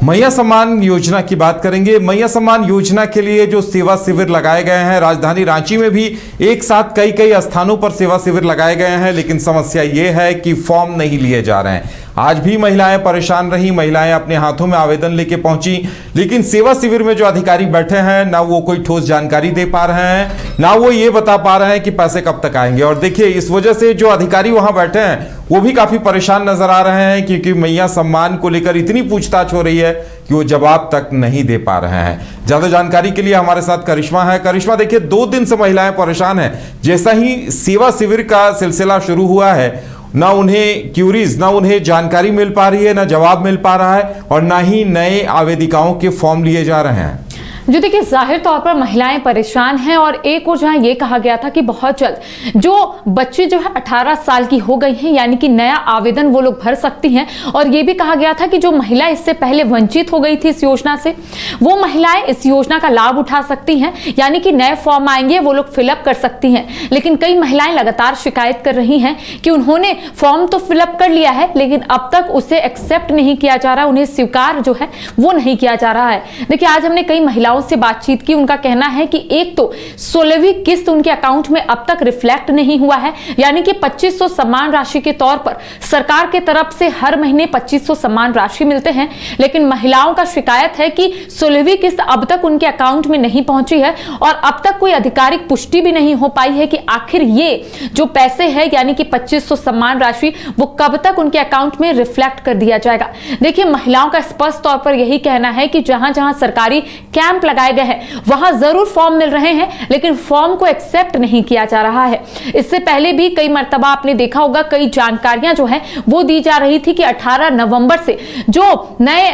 मैया सम्मान योजना की बात करेंगे। मैया सम्मान योजना के लिए जो सेवा शिविर लगाए गए हैं, राजधानी रांची में भी एक साथ कई कई स्थानों पर सेवा शिविर लगाए गए हैं, लेकिन समस्या ये है कि फॉर्म नहीं लिए जा रहे हैं। आज भी महिलाएं परेशान रही, महिलाएं अपने हाथों में आवेदन लेके पहुंची, लेकिन सेवा शिविर में जो अधिकारी बैठे हैं ना वो कोई ठोस जानकारी दे पा रहे हैं, ना वो ये बता पा रहे हैं कि पैसे कब तक आएंगे। और देखिए, इस वजह से जो अधिकारी वहां बैठे हैं वो भी काफी परेशान नजर आ रहे हैं, क्योंकि मैया सम्मान को लेकर इतनी पूछताछ हो रही है कि वो जवाब तक नहीं दे पा रहे हैं। ज्यादा जानकारी के लिए हमारे साथ करिश्मा है। करिश्मा, देखिए 2 दिन से महिलाएं परेशान हैं। जैसा ही सेवा शिविर का सिलसिला शुरू हुआ है, ना उन्हें क्यूरीज, ना उन्हें जानकारी मिल पा रही है, ना जवाब मिल पा रहा है, और ना ही नए आवेदिकाओं के फॉर्म लिए जा रहे हैं। जो देखिए, जाहिर तौर पर महिलाएं परेशान हैं। और एक और जहां ये कहा गया था कि बहुत जल्द जो बच्चे जो है 18 साल की हो गई हैं, यानी कि नया आवेदन वो लोग भर सकती हैं। और ये भी कहा गया था कि जो महिला इससे पहले वंचित हो गई थी इस योजना से, वो महिलाएं इस योजना का लाभ उठा सकती हैं, यानी कि नए फॉर्म आएंगे वो लोग फिलअप कर सकती हैं। लेकिन कई महिलाएं लगातार शिकायत कर रही हैं कि उन्होंने फॉर्म तो फिलअप कर लिया है, लेकिन अब तक उसे एक्सेप्ट नहीं किया जा रहा, उन्हें स्वीकार जो है वो नहीं किया जा रहा है। देखिए, आज हमने कई महिलाओं से बातचीत की। उनका कहना है कि एक तो 16वीं किस्त उनके अकाउंट में अब तक रिफ्लेक्ट नहीं हुआ है, यानी कि 2500 सम्मान राशि के तौर पर सरकार के तरफ से हर महीने 2500 सम्मान राशि मिलते हैं, लेकिन महिलाओं का शिकायत है कि 16वीं किस्त अब तक उनके अकाउंट में नहीं पहुंची है, और अब तक कोई आधिकारिक पुष्टि भी नहीं हो पाई है कि आखिर ये जो पैसे है, यानी कि 2500 सम्मान राशि, वो कब तक उनके अकाउंट में रिफ्लेक्ट कर दिया जाएगा। देखिए, महिलाओं का स्पष्ट तौर पर यही कहना है कि जहां जहां सरकारी कैंप लगाए गए हैं वहां जरूर फॉर्म मिल रहे हैं, लेकिन फॉर्म को एक्सेप्ट नहीं किया जा रहा है। इससे पहले भी कई मर्तबा आपने देखा होगा, कई जानकारियां जो है वो दी जा रही थी कि 18 नवंबर से जो नए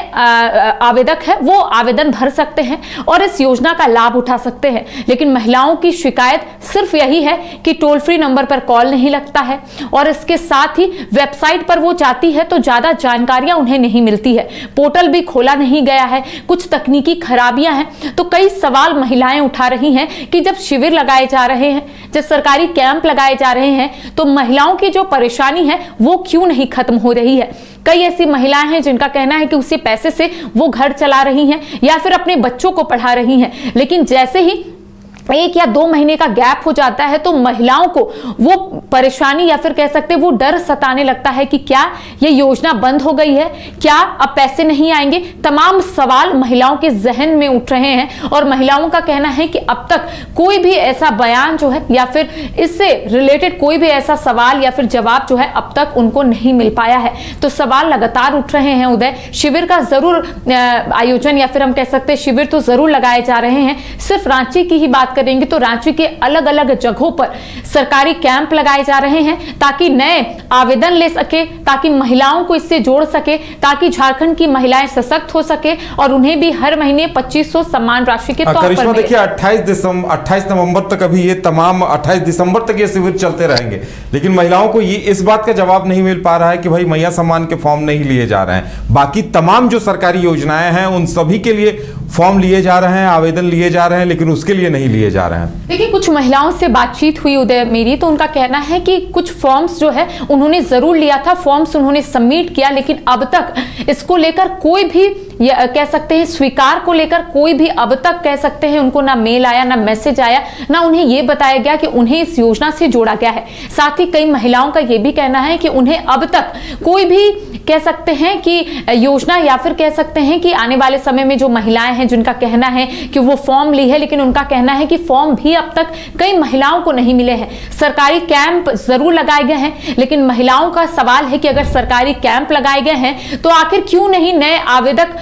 आवेदक है वो आवेदन भर सकते हैं और इस योजना का लाभ उठा सकते हैं। लेकिन महिलाओं की शिकायत सिर्फ यही है कि टोल फ्री नंबर पर कॉल नहीं लगता है, और इसके साथ ही वेबसाइट पर वो जाती है तो ज्यादा जानकारियां उन्हें नहीं मिलती है, पोर्टल भी खोला नहीं गया है, कुछ तकनीकी खराबियां हैं। तो कई सवाल महिलाएं उठा रही हैं कि जब शिविर लगाए जा रहे हैं, जब सरकारी कैंप लगाए जा रहे हैं, तो महिलाओं की जो परेशानी है वो क्यों नहीं खत्म हो रही है। कई ऐसी महिलाएं हैं जिनका कहना है कि उसी पैसे से वो घर चला रही हैं या फिर अपने बच्चों को पढ़ा रही हैं, लेकिन जैसे ही 1 या 2 महीने का गैप हो जाता है तो महिलाओं को वो परेशानी या फिर कह सकते हैं वो डर सताने लगता है कि क्या ये योजना बंद हो गई है, क्या अब पैसे नहीं आएंगे। तमाम सवाल महिलाओं के जहन में उठ रहे हैं, और महिलाओं का कहना है कि अब तक कोई भी ऐसा बयान जो है या फिर इससे रिलेटेड कोई भी ऐसा सवाल या फिर जवाब जो है अब तक उनको नहीं मिल पाया है। तो सवाल लगातार उठ रहे हैं। उदय, शिविर का जरूर आयोजन या फिर हम कह सकते हैं शिविर तो जरूर लगाए जा रहे हैं। सिर्फ रांची की ही बात करेंगे तो रांची के अलग अलग जगहों पर सरकारी कैंप लगाए जा रहे हैं ताकि नए आवेदन ले सके, ताकि महिलाओं को इससे जोड़ सके, ताकि झारखंड की महिलाएं सशक्त हो सके और उन्हें भी हर महीने 2500 सम्मान राशि के तौर पर। देखिए, 28 नवंबर तक अभी ये तमाम 28 दिसंबर तक ये शिविर चलते रहेंगे, लेकिन महिलाओं को ये इस बात का जवाब नहीं मिल पा रहा है कि भाई मैया सम्मान के फॉर्म नहीं लिए जा रहे हैं। बाकी तमाम जो सरकारी योजनाएं हैं उन सभी के लिए फॉर्म लिए जा रहे हैं, आवेदन लिए जा रहे हैं, लेकिन उसके लिए नहीं लिए जा रहे हैं। देखिए, कुछ महिलाओं से बातचीत हुई उदय मेरी, तो उनका कहना है कि कुछ फॉर्म्स जो है उन्होंने जरूर लिया था, फॉर्म्स उन्होंने सबमिट किया, लेकिन अब तक इसको लेकर कोई भी कह सकते हैं स्वीकार को लेकर कोई भी अब तक कह सकते हैं उनको ना मेल आया, ना मैसेज आया, ना उन्हें यह बताया गया कि उन्हें इस योजना से जोड़ा गया है। साथ ही कई महिलाओं का यह भी कहना है कि उन्हें अब तक कोई भी कह सकते हैं कि योजना या फिर कह सकते हैं कि आने वाले समय में जो महिलाएं हैं जिनका कहना है कि वो फॉर्म ली है, लेकिन उनका कहना है कि फॉर्म भी अब तक कई महिलाओं को नहीं मिले हैं। सरकारी कैंप जरूर लगाए गए हैं, लेकिन महिलाओं का सवाल है कि अगर सरकारी कैंप लगाए गए हैं तो आखिर क्यों नहीं नए आवेदक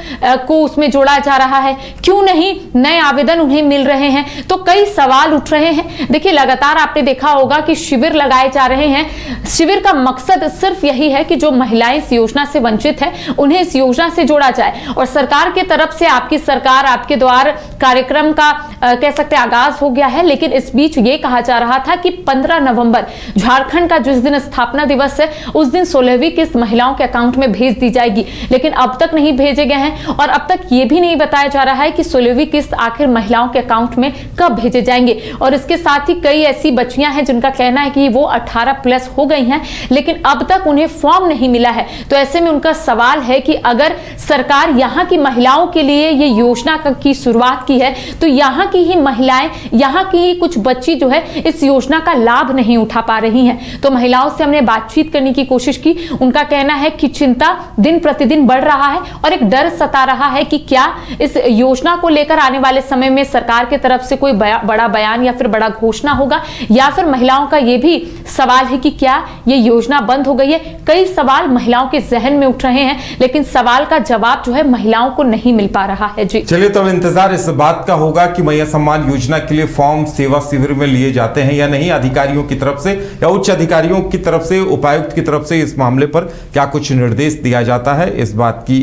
को उसमें जोड़ा जा रहा है, क्यों नहीं नए आवेदन उन्हें मिल रहे हैं। तो कई सवाल उठ रहे हैं। देखिए, लगातार आपने देखा होगा कि शिविर लगाए जा रहे हैं। शिविर का मकसद सिर्फ यही है कि जो महिलाएं इस योजना से वंचित है उन्हें इस योजना से जोड़ा जाए, और सरकार की तरफ से आपकी सरकार आपके द्वार कार्यक्रम का कह सकते हैं आगाज हो गया है। लेकिन इस बीच ये कहा जा रहा था कि 15 नवंबर झारखंड का जिस दिन स्थापना दिवस है उस दिन 16वीं किस्त महिलाओं के अकाउंट में भेज दी जाएगी, लेकिन अब तक नहीं भेजे गए हैं। और अब तक ये भी नहीं बताया जा रहा है कि 16वीं किस्त आखिर महिलाओं के अकाउंट में कब भेजे जाएंगे। और इसके साथ ही कई ऐसी बच्चियां हैं जिनका कहना है कि वो 18 प्लस हो गई हैं, लेकिन अब तक उन्हें फॉर्म नहीं मिला है। तो ऐसे में उनका सवाल है कि अगर सरकार यहाँ की महिलाओं के लिए ये योजना की शुरुआत की है, तो यहाँ की ही महिलाएं, यहाँ की ही कुछ बच्ची जो है इस योजना का लाभ नहीं उठा पा रही हैं। तो महिलाओं से हमने बातचीत करने की कोशिश की। उनका कहना है कि चिंता दिन प्रतिदिन बढ़ रहा है और एक डर सता रहा है कि क्या इस योजना को लेकर आने वाले समय में सरकार की तरफ से कोई बड़ा बयान या फिर बड़ा घोषणा होगा, या फिर महिलाओं का यह भी सवाल है कि क्या ये योजना बंद हो गई है। कई सवाल महिलाओं के जहन में उठ रहे हैं, लेकिन सवाल का जवाब जो है महिलाओं को नहीं मिल पा रहा है। जी चलिए, तो इंतजार इस बात का होगा कि मैया सम्मान योजना के लिए फॉर्म सेवा शिविर में लिए जाते हैं या नहीं, अधिकारियों की तरफ से या उच्च अधिकारियों की तरफ से, उपायुक्त की तरफ से इस मामले पर क्या कुछ निर्देश दिया जाता है, इस बात की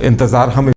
इंतजार हमें